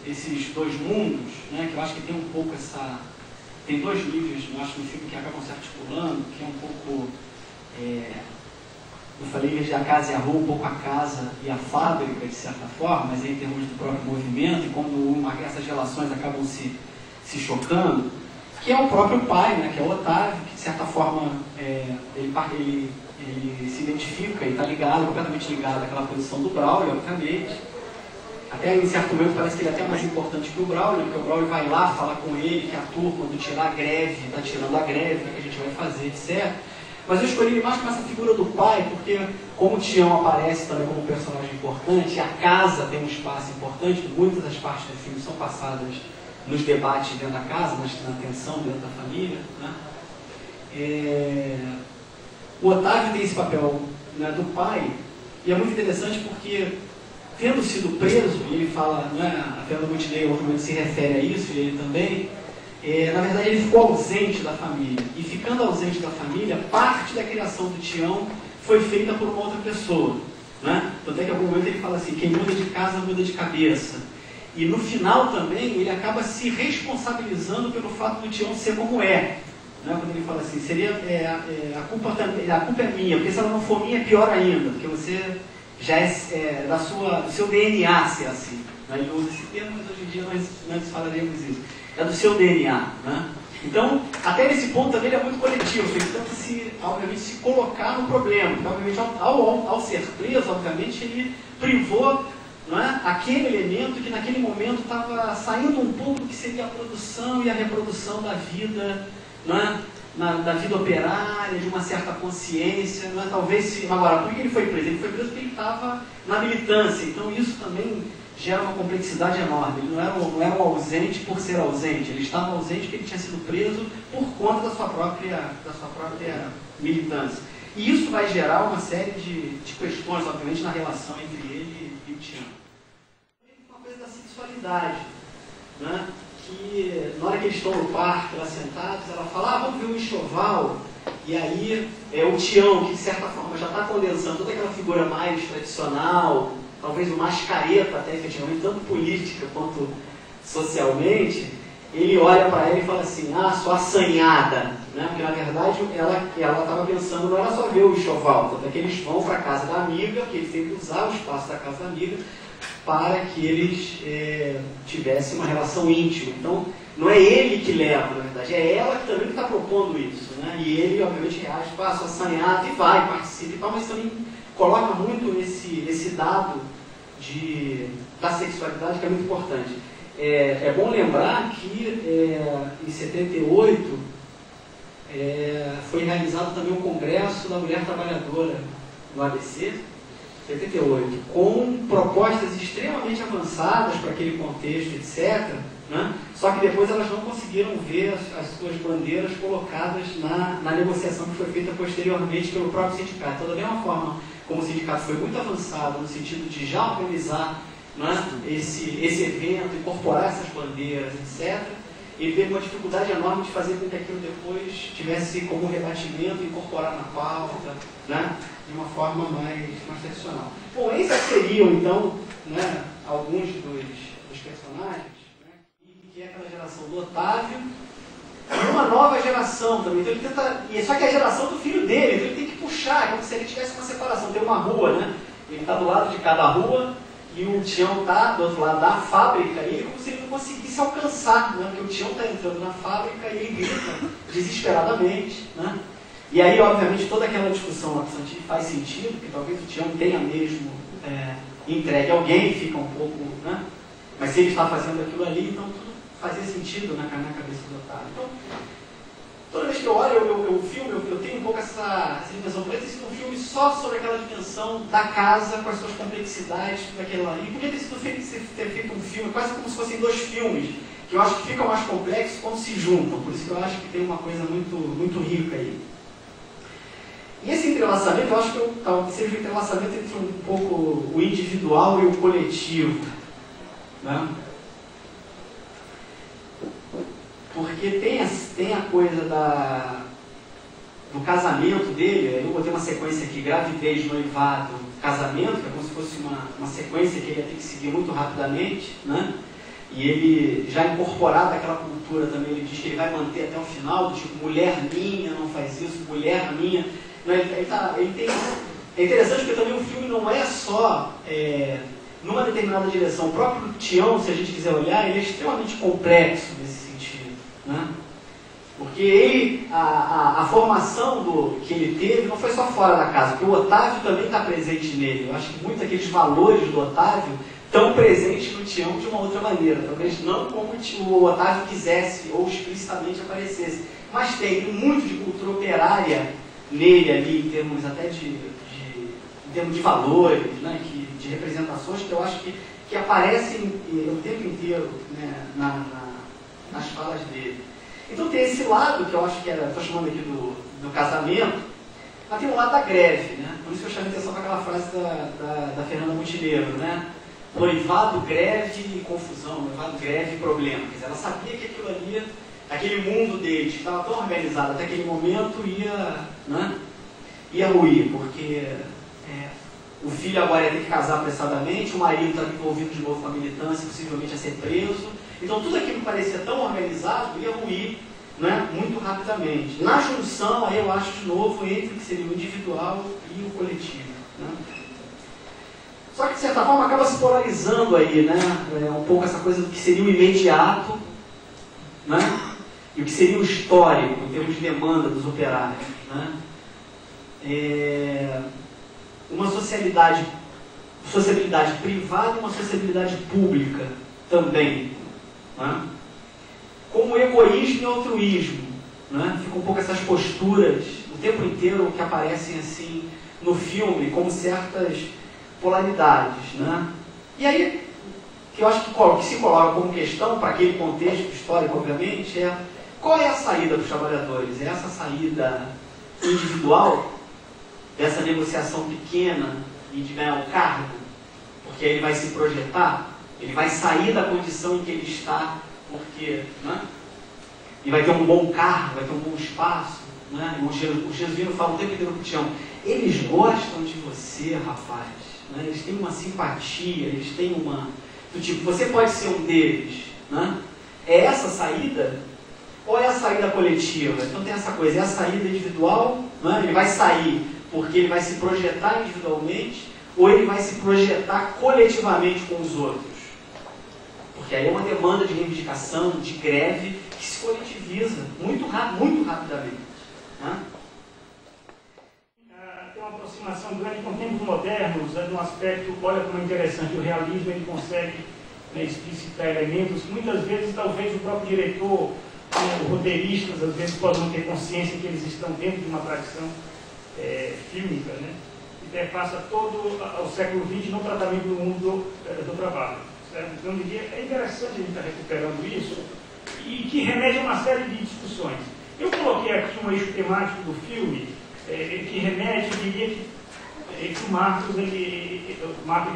esses dois mundos, né, que eu acho que tem um pouco essa... Tem dois níveis, eu acho, no filme que acabam se articulando, que é um pouco... eu falei desde a casa e a rua, um pouco a casa e a fábrica, de certa forma, mas em termos do próprio movimento, e como essas relações acabam se chocando, que é o próprio pai, né, que é o Otávio, que de certa forma ele se identifica e está ligado, completamente ligado àquela posição do Braulio, obviamente. Até em certo momento parece que ele é até mais importante que o Braulio, porque o Braulio vai lá falar com ele que a turma do tirar a greve, está tirando a greve, o que a gente vai fazer, etc. Mas eu escolhi ele mais com essa figura do pai, porque como o Tião aparece também como um personagem importante, a casa tem um espaço importante, muitas das partes do filme são passadas nos debates dentro da casa, na tensão dentro da família, né? O Otávio tem esse papel, né, do pai, e é muito interessante porque, tendo sido preso, e ele fala, né, a Fernanda Montenegro obviamente se refere a isso, e ele também, na verdade ele ficou ausente da família, e ficando ausente da família, parte da criação do Tião foi feita por uma outra pessoa, né? Tanto é que em algum momento ele fala assim, quem muda de casa muda de cabeça. E no final também ele acaba se responsabilizando pelo fato do Tião ser como é. Né? Quando ele fala assim, a culpa é minha, porque se ela não for minha é pior ainda, porque você já é do seu DNA ser assim. Né? Ele usa esse termo, mas hoje em dia nós falaremos isso. É do seu DNA. Né? Então, até nesse ponto também ele é muito coletivo, ele tenta obviamente, se colocar no problema. Então, obviamente, ao ser preso, obviamente, ele privou, não é, aquele elemento que naquele momento estava saindo um pouco do que seria a produção e a reprodução da vida, não é, da vida operária, de uma certa consciência. Não é, talvez, agora, por que ele foi preso? Ele foi preso porque ele estava na militância, então isso também gera uma complexidade enorme. Ele não era um ausente por ser ausente, ele estava ausente porque ele tinha sido preso por conta da sua própria militância. E isso vai gerar uma série de questões, obviamente, na relação entre ele e o Tião. Uma coisa da sexualidade, né? Que na hora que eles estão no parque, lá sentados, ela fala, vamos ver um enxoval. E aí o Tião, que de certa forma já está condensando toda aquela figura mais tradicional, talvez o mais careta até efetivamente, tanto política quanto socialmente, ele olha para ela e fala assim, sua assanhada, né? Porque na verdade ela estava pensando, não era só ver o enxoval, tanto é que eles vão para a casa da amiga, porque eles têm que usar o espaço da casa da amiga para que eles tivessem uma relação íntima. Então, não é ele que leva, na verdade, é ela que também está propondo isso, né? E ele, obviamente, reage, sua assanhada, e vai, participa e tal, mas também coloca muito esse dado da sexualidade que é muito importante. É bom lembrar que em 78 foi realizado também um congresso da mulher trabalhadora no ABC, 78, com propostas extremamente avançadas para aquele contexto, etc. Né? Só que depois elas não conseguiram ver as suas bandeiras colocadas na negociação que foi feita posteriormente pelo próprio sindicato. Então, da mesma forma como o sindicato foi muito avançado no sentido de já organizar, né, esse evento, incorporar essas bandeiras, etc., ele teve uma dificuldade enorme de fazer com que aquilo depois tivesse como rebatimento, incorporar na pauta, né, de uma forma mais tradicional. Bom, esses seriam, então, né, alguns dos personagens, né, que é aquela geração do Otávio, e uma nova geração também. Então ele tenta, só que é a geração do filho dele, então ele tem que puxar, como se ele tivesse uma separação. Tem uma rua, né? Ele está do lado de cada rua e o Tião está do outro lado da fábrica, e ele como se ele não conseguisse alcançar, né? Porque o Tião está entrando na fábrica e ele grita desesperadamente, né? E aí, obviamente, toda aquela discussão lá faz sentido, que talvez o Tião tenha mesmo entregue alguém, fica um pouco, né? Mas se ele está fazendo aquilo ali, então tudo fazia sentido na cabeça do Otávio. Então, toda vez que eu olho o filme, eu tenho um pouco essa dimensão. Poderia ter sido um filme só sobre aquela dimensão da casa, com as suas complexidades, daquela ali. Podia ter sido ter feito um filme, quase como se fossem dois filmes, que eu acho que ficam mais complexos quando se juntam. Por isso que eu acho que tem uma coisa muito, muito rica aí. E esse entrelaçamento, eu acho que talvez seja um entrelaçamento entre um pouco o individual e o coletivo, né? Porque tem a coisa do casamento dele. Eu botei uma sequência aqui, gravidez, noivado, casamento, que é como se fosse uma sequência que ele ia ter que seguir muito rapidamente, né? e ele, já incorporado àquela cultura também, ele diz que ele vai manter até o final, tipo, mulher minha, não faz isso, mulher minha. É interessante porque também o filme não é só numa determinada direção. O próprio Tião, se a gente quiser olhar, ele é extremamente complexo nesse sentido, né? Porque ele, a formação que ele teve não foi só fora da casa, porque o Otávio também está presente nele. Eu acho que muitos daqueles valores do Otávio estão presentes no Tião de uma outra maneira. Talvez não como o Otávio quisesse ou explicitamente aparecesse. Mas tem muito de cultura operária nele ali, em termos até em termos de valores, né, de representações, que eu acho que aparecem o tempo inteiro, né, nas falas dele. Então tem esse lado, que eu acho que estou chamando aqui do casamento, mas tem um lado da greve, né? Por isso que eu chamei atenção para aquela frase da Fernanda Montenegro, né? Noivado, greve e confusão, noivado, greve e problema. Quer dizer, ela sabia que aquilo ali, aquele mundo deles, que estava tão organizado até aquele momento, ia ruir, porque o filho agora ia ter que casar apressadamente, o marido estava envolvido de novo com a militância, possivelmente ia ser preso. Então tudo aquilo que parecia tão organizado ia ruir, né, muito rapidamente. Na junção, aí eu acho de novo, entre o que seria o individual e o coletivo, né? Só que de certa forma acaba se polarizando aí, né, um pouco essa coisa do que seria o imediato, né, e o que seria o histórico, em termos de demanda dos operários, né? Uma sociabilidade privada e uma sociabilidade pública também, né? Como egoísmo e altruísmo, né? Ficam um pouco essas posturas o tempo inteiro que aparecem assim no filme como certas polaridades, né? E aí, que eu acho que se coloca como questão para aquele contexto histórico, obviamente, qual é a saída para os trabalhadores? É essa saída individual, dessa negociação pequena e de ganhar o cargo, porque aí ele vai se projetar, ele vai sair da condição em que ele está, porque, né? E vai ter um bom cargo, vai ter um bom espaço, né? O jesuíno fala o tempo inteiro com o Tião, eles gostam de você, rapaz, né? Eles têm uma simpatia, eles têm uma... do tipo, você pode ser um deles, né? É essa saída? Ou é a saída coletiva? Então tem essa coisa, é a saída individual, né? Ele vai sair porque ele vai se projetar individualmente, ou ele vai se projetar coletivamente com os outros. Porque aí é uma demanda de reivindicação, de greve, que se coletiviza muito rapidamente, né? Tem uma aproximação grande com tempos modernos, de um aspecto, olha como é interessante, o realismo ele consegue, né, explicitar elementos que muitas vezes talvez o próprio diretor, os roteiristas, às vezes podem não ter consciência que eles estão dentro de uma tradição fílmica, né? E perpassa todo o século XX no tratamento do mundo do trabalho. Certo? Então, é interessante a gente estar recuperando isso e que remete a uma série de discussões. Eu coloquei aqui um eixo temático do filme que remete, eu diria que o Marcos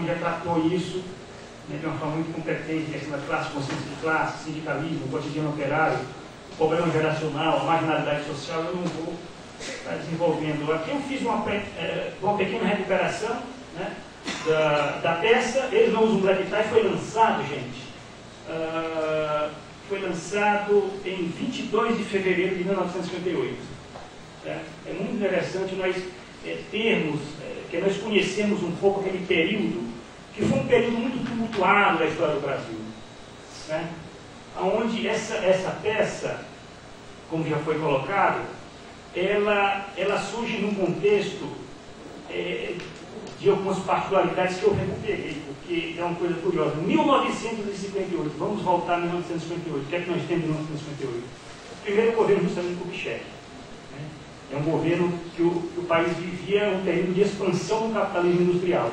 já tratou isso, né, de uma forma muito competente, questão da classe, consciência de classe, sindicalismo, cotidiano operário, o problema geracional, a marginalidade social. Eu não vou estar desenvolvendo. Aqui eu fiz uma pequena recuperação, né, da peça. Eles não usam black tie, foi lançado, gente. Foi lançado em 22 de fevereiro de 1958. Certo? É muito interessante nós termos, que nós conhecemos um pouco aquele período, que foi um período muito tumultuado da história do Brasil. Certo? Onde essa peça, como já foi colocado, ela surge num contexto de algumas particularidades que eu recuperei, porque é uma coisa curiosa. 1958, vamos voltar a 1958. O que é que nós temos em 1958? O primeiro governo Juscelino Kubitschek. Né? É um governo que o país vivia um período de expansão do capitalismo industrial,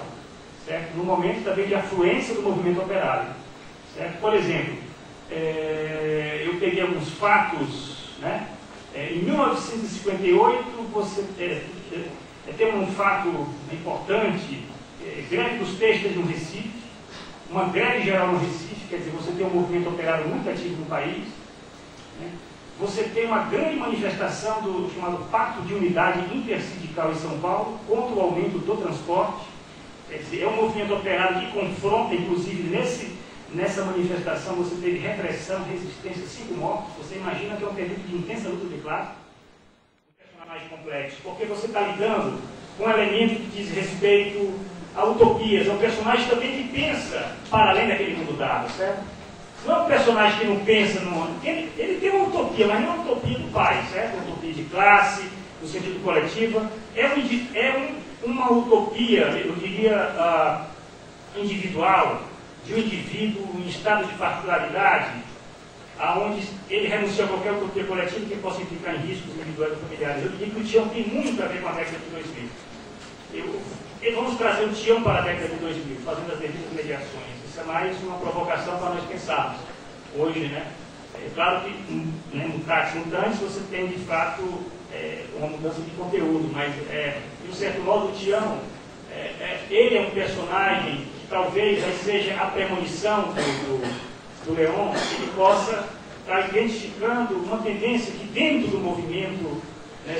certo? No momento também de afluência do movimento operário. Certo? Por exemplo, eu peguei alguns fatos, né? Em 1958, você tem um fato importante, greve dos têxteis no Recife, uma greve geral no Recife, quer dizer, você tem um movimento operário muito ativo no país, né? Você tem uma grande manifestação do chamado Pacto de Unidade Intersindical em São Paulo, contra o aumento do transporte, quer dizer, é um movimento operário que confronta, inclusive, nessa manifestação você teve repressão, resistência, 5 mortos. Você imagina que é um período de intensa luta de classe? Um personagem complexo, porque você está lidando com um elemento que diz respeito a utopias. É um personagem também que pensa para além daquele mundo dado, certo? Não é um personagem que não pensa no mundo. Ele tem uma utopia, mas não é uma utopia do pai, certo? Uma utopia de classe, no sentido coletivo. Uma utopia, eu diria, individual, de um indivíduo em estado de particularidade, aonde ele renuncia a qualquer utopia coletiva que possa implicar em riscos individuais e familiares. Eu diria que o Tião tem muito a ver com a década de 2000. Vamos trazer o Tião para a década de 2000, fazendo as devidas mediações. Isso é mais uma provocação para nós pensarmos. Hoje, né? É claro que, mutatis mutandis, você tem de fato uma mudança de conteúdo, mas, de um certo modo, o Tião, ele é um personagem que talvez aí seja a premonição do Leon, que ele possa estar identificando uma tendência que dentro do movimento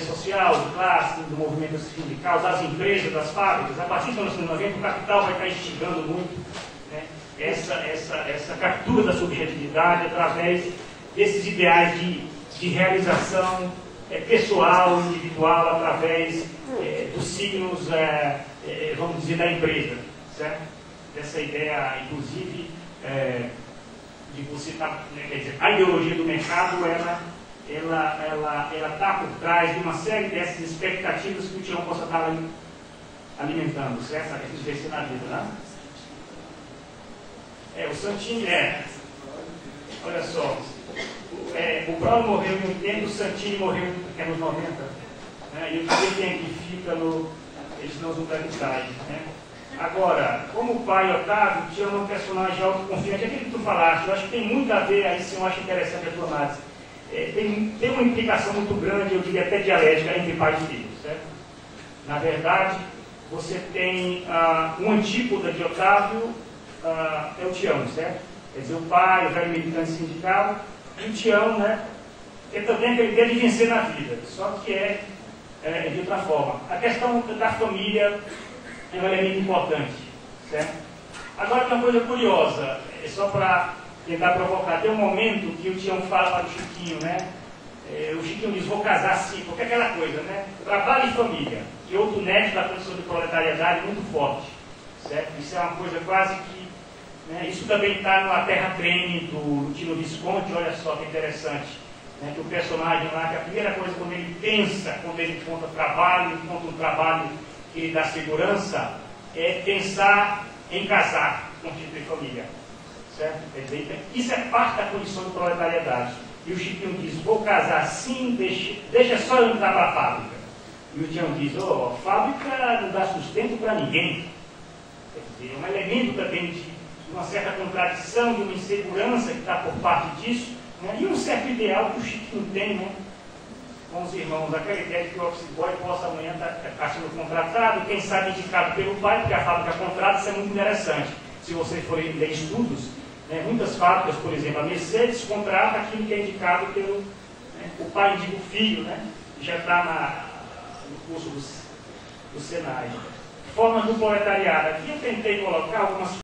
social, de classe, do movimento sindical, das empresas, das fábricas, a partir de 1990, o capital vai estar instigando muito, né, essa captura da subjetividade através desses ideais de realização pessoal, individual, através dos signos, vamos dizer, da empresa, certo? Dessa ideia, inclusive, de você estar, quer dizer, a ideologia do mercado, ela está por trás de uma série dessas expectativas que o Tião possa estar alimentando, certo? Esses vencer na vida, né? O Santini, olha só, o Brown morreu em 80, o Santini morreu nos 90, né? E eu sei quem é que fica eles não usam vitais, né? Agora, como o pai Otávio, tinha um personagem autoconfiante, aquilo que tu falaste, eu acho que tem muito a ver, aí sim eu acho interessante a tua análise. Tem uma implicação muito grande, eu diria até dialética, entre pai e filho, certo? Na verdade, você tem um antípoda de Otávio, é o Tião, certo? Quer dizer, o pai, o velho militante sindical, e o Tião, né? Que também tem a ideia de vencer na vida, só que de outra forma. A questão da família é um elemento importante, certo? Agora tem uma coisa curiosa, só para tentar provocar. Tem um momento que o Tião fala para o Chiquinho, né? O Chiquinho diz, vou casar sim, porque é aquela coisa, né? Trabalho e família, que outro neto da produção de proletariedade muito forte, certo? Isso é uma coisa quase que... Né? Isso também está no A Terra Treme, do Tino Visconti, olha só que interessante. Né? Que o personagem lá, que a primeira coisa quando ele pensa, quando ele encontra um trabalho que lhe dá segurança, é pensar em casar, constituir família. Certo? Quer dizer, isso é parte da condição de proletariedade. E o Chiquinho diz, vou casar sim, deixa só eu entrar para a fábrica. E o Tião diz, fábrica não dá sustento para ninguém. Quer dizer, é um elemento também de uma certa contradição, de uma insegurança que está por parte disso, né? E um certo ideal que o Chiquinho tem, né? Com os irmãos, aquela ideia de que o office boy possa amanhã estar sendo contratado, quem sabe indicado pelo pai, porque a fábrica contrata, isso é muito interessante. Se vocês forem ler estudos, né, muitas fábricas, por exemplo, a Mercedes contrata aquilo que é indicado pelo... Né, o pai indica o filho, né, que já está no curso do Senai. Formas do proletariado. Aqui eu tentei colocar algumas